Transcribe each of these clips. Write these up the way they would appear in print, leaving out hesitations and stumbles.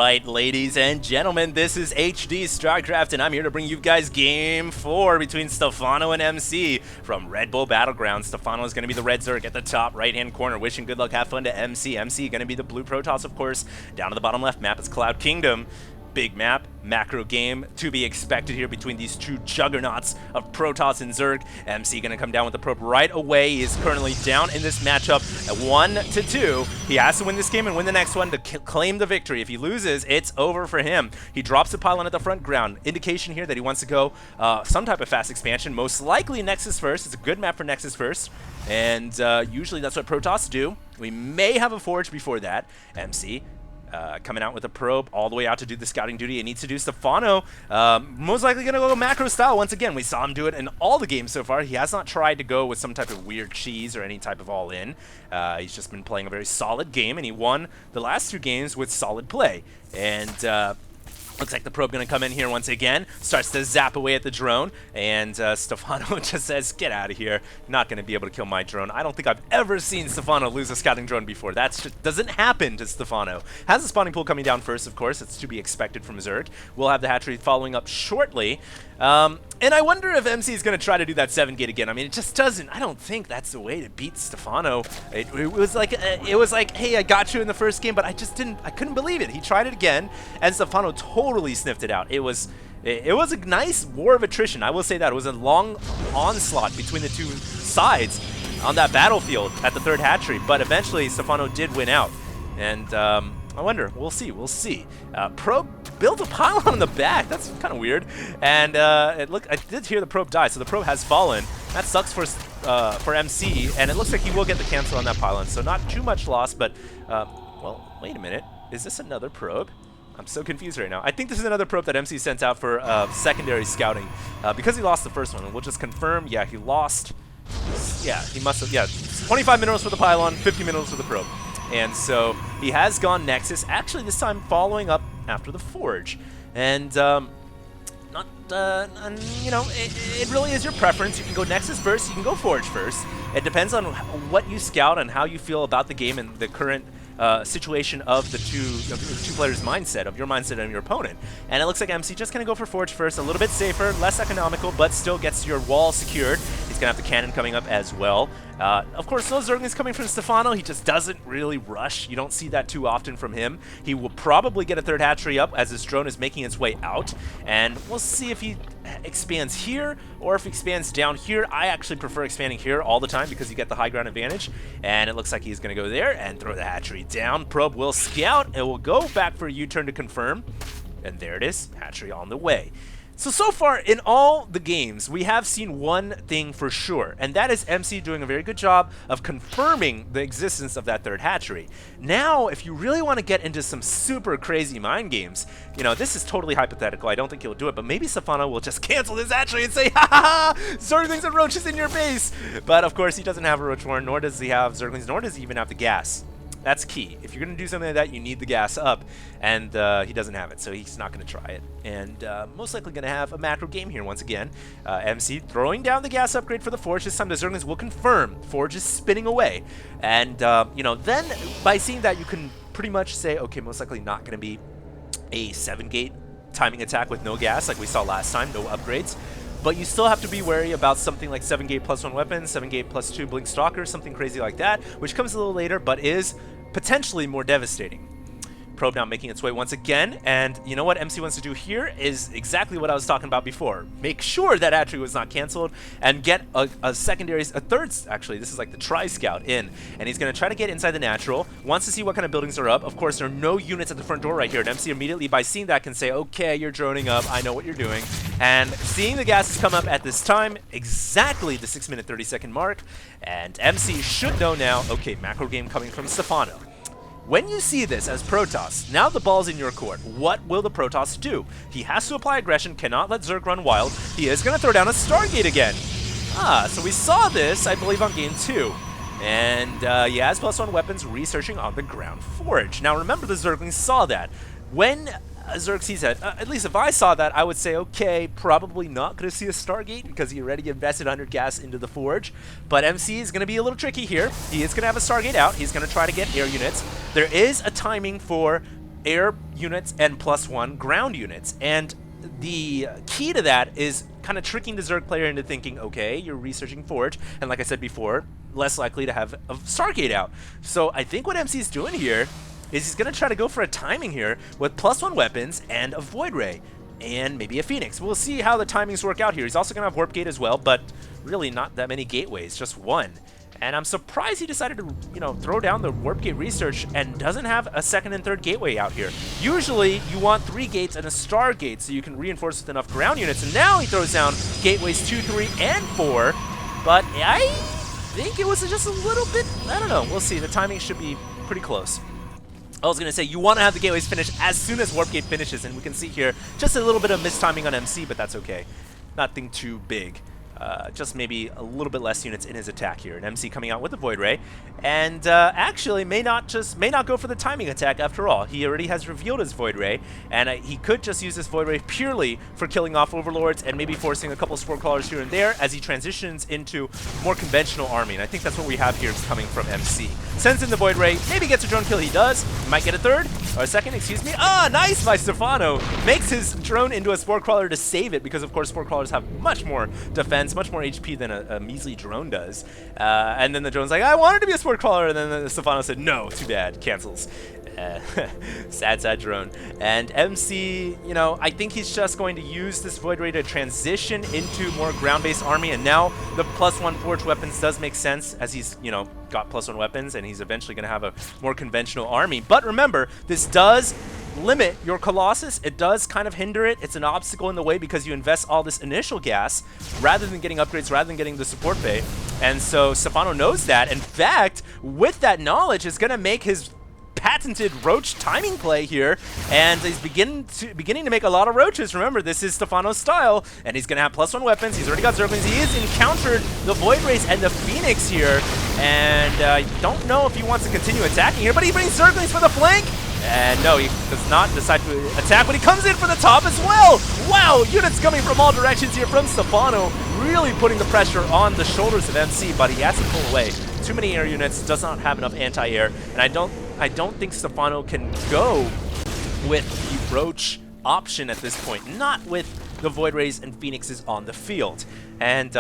Alright, ladies and gentlemen, this is HD StarCraft, and I'm here to bring you guys Game 4 between Stephano and MC from Red Bull Battlegrounds. Stephano is going to be the red Zerg at the top right-hand corner, wishing good luck, have fun to MC. MC going to be the blue Protoss, of course. Down to the bottom left map is Cloud Kingdom. Big map, macro game to be expected here between these two juggernauts of Protoss and Zerg. MC gonna come down with the probe right away. He is currently down in this matchup at 1-2. He has to win this game and win the next one to claim the victory. If he loses, it's over for him. He drops the pylon at the front ground. Indication here that he wants to go some type of fast expansion, most likely Nexus first. It's a good map for Nexus first, and usually that's what Protoss do. We may have a Forge before that. MC coming out with a probe all the way out to do the scouting duty. It needs to do Stephano. Most likely going to go macro style once again. We saw him do it in all the games so far. He has not tried to go with some type of weird cheese or any type of all-in. He's just been playing a very solid game, and he won the last two games with solid play. And looks like the probe going to come in here once again, starts to zap away at the drone, and Stephano just says, get out of here. Not going to be able to kill my drone. I don't think I've ever seen Stephano lose a scouting drone before. That just doesn't happen to Stephano. Has the spawning pool coming down first, of course. It's to be expected from Zerg. We'll have the hatchery following up shortly. And I wonder if MC is going to try to do that 7 gate again. I mean, it just doesn't. I don't think that's the way to beat Stephano. It was like, hey, I got you in the first game, but I couldn't believe it. He tried it again, and Stephano totally sniffed it out. It was a nice war of attrition. I will say that. It was a long onslaught between the two sides on that battlefield at the third hatchery, but eventually Stephano did win out. And I wonder. We'll see. Probe built a pylon in the back. That's kind of weird. And I did hear the probe die, so the probe has fallen. That sucks for MC, and it looks like he will get the cancel on that pylon, so not too much loss. But well, wait a minute. Is this another probe? I'm so confused right now. I think this is another probe that MC sent out for secondary scouting because he lost the first one. And we'll just confirm. Yeah, he lost. Yeah, he must have. Yeah, 25 minerals for the pylon, 50 minerals for the probe. And so he has gone Nexus, actually this time following up after the Forge. And, you know, it really is your preference. You can go Nexus first, you can go Forge first. It depends on what you scout and how you feel about the game and the current situation of the two players' mindset, of your mindset and your opponent. And it looks like MC just going to go for Forge first, a little bit safer, less economical, but still gets your wall secured. He's going to have the cannon coming up as well. Of course, no Zerglings coming from Stephano. He just doesn't really rush. You don't see that too often from him. He will probably get a third hatchery up as his drone is making its way out. And we'll see if he expands here or if he expands down here. I actually prefer expanding here all the time because you get the high ground advantage. And it looks like he's going to go there and throw the hatchery down. Probe will scout. It will go back for a U-turn to confirm. And there it is. Hatchery on the way. So far, in all the games, we have seen one thing for sure, and that is MC doing a very good job of confirming the existence of that third hatchery. Now, if you really want to get into some super crazy mind games, you know, this is totally hypothetical. I don't think he'll do it, but maybe Stephano will just cancel this hatchery and say, ha ha ha, Zerglings and Roaches in your face! But of course, he doesn't have a Roach Warren, nor does he have Zerglings, nor does he even have the gas. That's key. If you're going to do something like that, you need the gas up, and he doesn't have it, so he's not going to try it. And most likely going to have a macro game here once again. MC throwing down the gas upgrade for the Forge. This time the Zerglings will confirm. Forge is spinning away. And, you know, then by seeing that, you can pretty much say, okay, most likely not going to be a 7-gate timing attack with no gas like we saw last time, no upgrades. But you still have to be wary about something like 7-gate +1 weapons, 7-gate +2 Blink Stalker, something crazy like that, which comes a little later, but is potentially more devastating. Probe now making its way once again, and you know what MC wants to do here is exactly what I was talking about before. Make sure that hatchery was not canceled and get a third, actually, this is like the Tri-Scout in, and he's going to try to get inside the natural, wants to see what kind of buildings are up. Of course, there are no units at the front door right here, and MC immediately, by seeing that, can say, okay, you're droning up, I know what you're doing, and seeing the gases come up at this time, exactly the 6-minute 30-second mark, and MC should know now, okay, macro game coming from Stephano. When you see this as Protoss, now the ball's in your court. What will the Protoss do? He has to apply aggression, cannot let Zerg run wild. He is going to throw down a Stargate again. So we saw this, I believe, on game 2. And he has +1 weapons researching on the ground Forge. Now remember, the Zerglings saw that. When Zerg sees that, at least if I saw that, I would say, okay, probably not going to see a Stargate because he already invested 100 gas into the Forge. But MC is going to be a little tricky here. He is going to have a Stargate out. He's going to try to get air units. There is a timing for air units and +1 ground units. And the key to that is kind of tricking the Zerg player into thinking, okay, you're researching Forge, and like I said before, less likely to have a Stargate out. So I think what MC is doing here is he's going to try to go for a timing here with +1 weapons and a Void Ray, and maybe a Phoenix. We'll see how the timings work out here. He's also going to have Warp Gate as well, but really not that many gateways, just one. And I'm surprised he decided to, you know, throw down the Warp Gate research and doesn't have a second and third gateway out here. Usually, you want 3 gates and a star gate so you can reinforce with enough ground units. And now he throws down gateways 2, 3, and 4. But I think it was just a little bit, I don't know. We'll see. The timing should be pretty close. I was going to say, you want to have the gateways finished as soon as Warp Gate finishes. And we can see here just a little bit of mistiming on MC, but that's okay. Nothing too big. Just maybe a little bit less units in his attack here. And MC coming out with the Void Ray, and actually may not go for the timing attack after all. He already has revealed his Void Ray, and he could just use this Void Ray purely for killing off Overlords and maybe forcing a couple Spore Crawlers here and there as he transitions into more conventional army. And I think that's what we have here coming from MC. Sends in the Void Ray, maybe gets a drone kill. He does. Might get a third or a second. Excuse me. Ah, nice by Stephano. Makes his drone into a Spore Crawler to save it because of course Spore Crawlers have much more defense, much more HP than a measly drone does. And then the drone's like, I wanted to be a Spore Crawler, and then Stephano said, no, too bad, cancels. Sad drone. And MC, you know, I think he's just going to use this Void Ray to transition into more ground-based army, and now the +1 Forge weapons does make sense as he's, you know, got +1 weapons, and he's eventually going to have a more conventional army. But remember, this does limit your Colossus. It does kind of hinder it. It's an obstacle in the way because you invest all this initial gas rather than getting upgrades, rather than getting the support bay. And so Stephano knows that. In fact, with that knowledge, it's going to make his patented roach timing play here, and he's beginning to make a lot of roaches. Remember, this is Stephano's style, and he's going to have +1 weapons. He's already got Zerglings. He has encountered the Void Rays and the Phoenix here, and I don't know if he wants to continue attacking here, but he brings Zerglings for the flank. And no, he does not decide to attack, but he comes in for the top as well. Wow, units coming from all directions here from Stephano, really putting the pressure on the shoulders of MC, but he has to pull away. Too many air units, does not have enough anti-air, and I don't think Stephano can go with the Roach option at this point, not with the Void Rays and Phoenixes on the field. And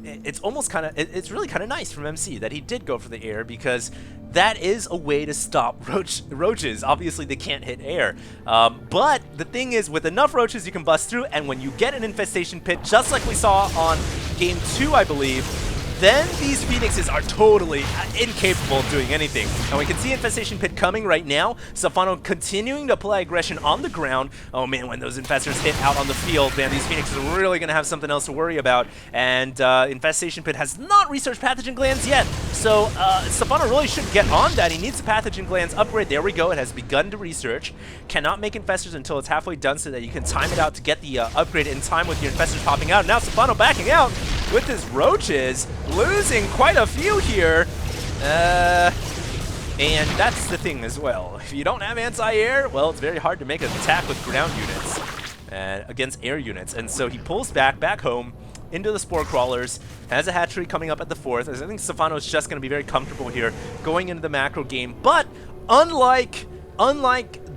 it's almost kind of, it's really kind of nice from MC that he did go for the air, because that is a way to stop roaches. Obviously, they can't hit air. But the thing is, with enough roaches, you can bust through, and when you get an infestation pit, just like we saw on Game 2, I believe, then these Phoenixes are totally incapable of doing anything. And we can see Infestation Pit coming right now. Stephano continuing to apply aggression on the ground. Oh man, when those Infestors hit out on the field, man, these Phoenixes are really going to have something else to worry about. And Infestation Pit has not researched Pathogen Glands yet. So Stephano really should get on that. He needs the Pathogen Glands upgrade. There we go. It has begun to research. Cannot make Infestors until it's halfway done so that you can time it out to get the upgrade in time with your Infestors popping out. Now Stephano backing out with his Roaches. Losing quite a few here, and that's the thing as well. If you don't have anti-air, well, it's very hard to make an attack with ground units against air units. And so he pulls back home into the Spore Crawlers, has a hatchery coming up at the 4th. I think Stephano is just going to be very comfortable here going into the macro game. But unlike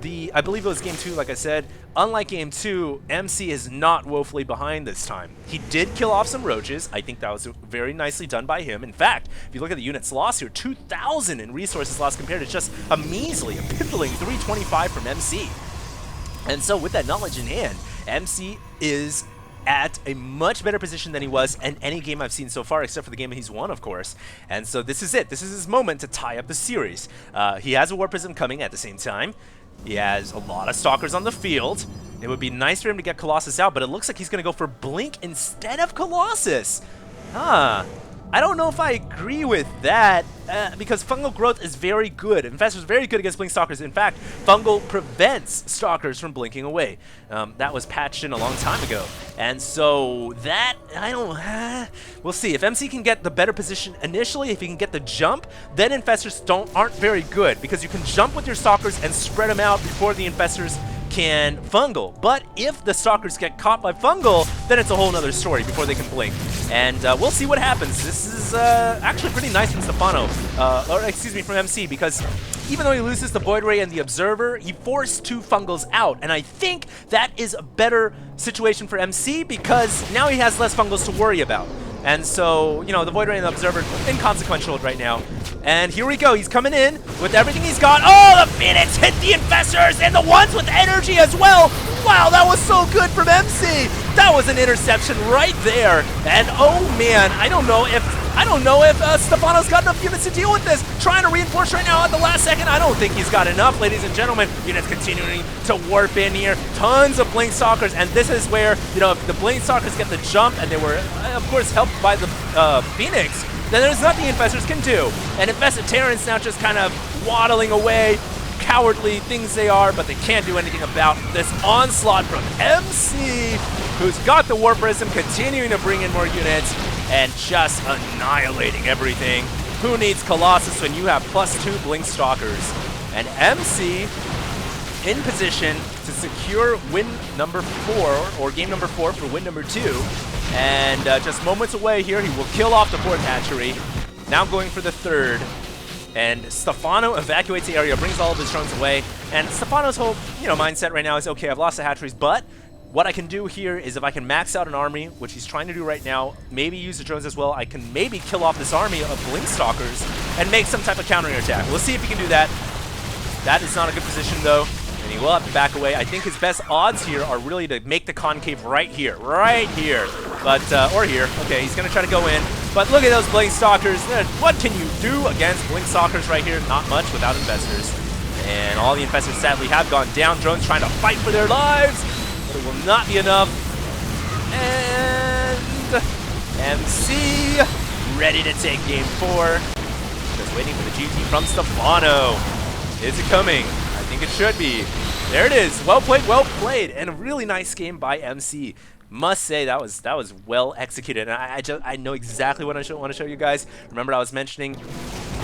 the, I believe it was Game 2, like I said, unlike Game 2, MC is not woefully behind this time. He did kill off some roaches. I think that was very nicely done by him. In fact, if you look at the units lost here, 2,000 in resources lost compared to just a measly, a piddling 325 from MC. And so with that knowledge in hand, MC is at a much better position than he was in any game I've seen so far, except for the game he's won, of course. And so this is it. This is his moment to tie up the series. He has a War Prism coming at the same time. He has a lot of Stalkers on the field. It would be nice for him to get Colossus out, but it looks like he's going to go for Blink instead of Colossus. I don't know if I agree with that, because Fungal Growth is very good. Infestor is very good against Blink Stalkers. In fact, Fungal prevents Stalkers from blinking away. That was patched in a long time ago. And so that, we'll see. If MC can get the better position initially, if he can get the jump, then Infestors aren't very good, because you can jump with your Stalkers and spread them out before the Infestors can Fungal. But if the Stalkers get caught by Fungal, then it's a whole nother story before they can blink. And we'll see what happens. This is actually pretty nice from Stephano, or excuse me, from MC, because even though he loses the Void Ray and the Observer, he forced 2 Fungals out, and I think that is a better situation for MC because now he has less Fungals to worry about. And so, you know, the Void Ray and the Observer, inconsequential right now. And here we go, he's coming in with everything he's got. Oh, the Phoenix hit the Infestors and the ones with energy as well. Wow, that was so good from MC. That was an interception right there. And oh man, I don't know if Stephano's got enough units to deal with this. Trying to reinforce right now at the last second. I don't think he's got enough, ladies and gentlemen. Units continuing to warp in here. Tons of Blink Stalkers, and this is where, you know, if the Blink Stalkers get the jump, and they were, of course, helped by the Phoenix, then there's nothing Infestors can do. And Infested Terrans now just kind of waddling away. Cowardly things they are, but they can't do anything about this onslaught from MC, who's got the Warp Prism, continuing to bring in more units, and just annihilating everything. Who needs Colossus when you have +2 Blink Stalkers? And MC in position to secure win number 4, or game number 4 for win number 2. And just moments away here, he will kill off the 4th hatchery. Now going for the 3rd. And Stephano evacuates the area, brings all of his drones away. And Stephano's whole, you know, mindset right now is, okay, I've lost the hatcheries, but what I can do here is if I can max out an army, which he's trying to do right now, maybe use the drones as well, I can maybe kill off this army of Blink Stalkers and make some type of countering attack. We'll see if he can do that. That is not a good position though, and he will have to back away. I think his best odds here are really to make the concave right here. But, or here. Okay, he's gonna try to go in. But look at those Blink Stalkers. What can you do against Blink Stalkers right here? Not much without Infestors. And all the Infestors sadly have gone down. Drones trying to fight for their lives, but it will not be enough. And MC ready to take game 4. Just waiting for the GT from Stephano. Is it coming? I think it should be. There it is. Well played, and a really nice game by MC. Must say that was well executed, and I know exactly what I want to show you guys. Remember, I was mentioning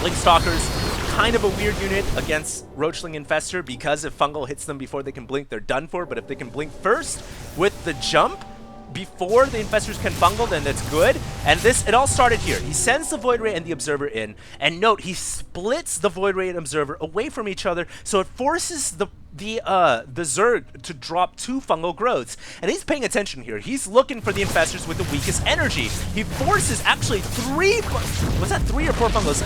Blink Stalkers, kind of a weird unit against Roachling Infestor because if Fungal hits them before they can blink, they're done for. But if they can blink first with the jump before the Infestors can Fungal, then that's good. And it all started here. He sends the Void Ray and the Observer in, and note, he splits the Void Ray and Observer away from each other, so it forces the Zerg to drop 2 fungal growths. And he's paying attention here. He's looking for the Infestors with the weakest energy. He forces actually 3, was that 3 or 4 fungals?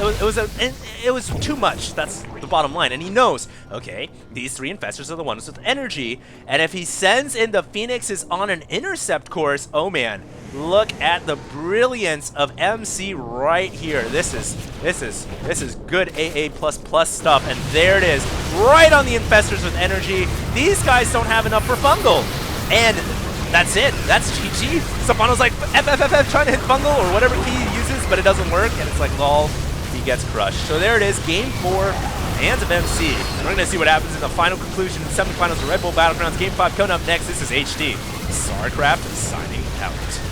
It was too much. That's the bottom line. And he knows, okay, these 3 Infestors are the ones with energy. And if he sends in the Phoenixes on an intercept course, oh man, look at the brilliance of MC right here. This is good AA++ stuff, and there it is, right on the Infestors with energy. These guys don't have enough for Fungal, and that's it. That's GG. Stephano's like FFFF trying to hit Fungal or whatever he uses, but it doesn't work, and it's like lol, he gets crushed. So there it is, game 4, hands of MC. And we're gonna see what happens in the final conclusion, semifinals of Red Bull Battlegrounds. Game 5 coming up next. This is HD. Starcraft signing out.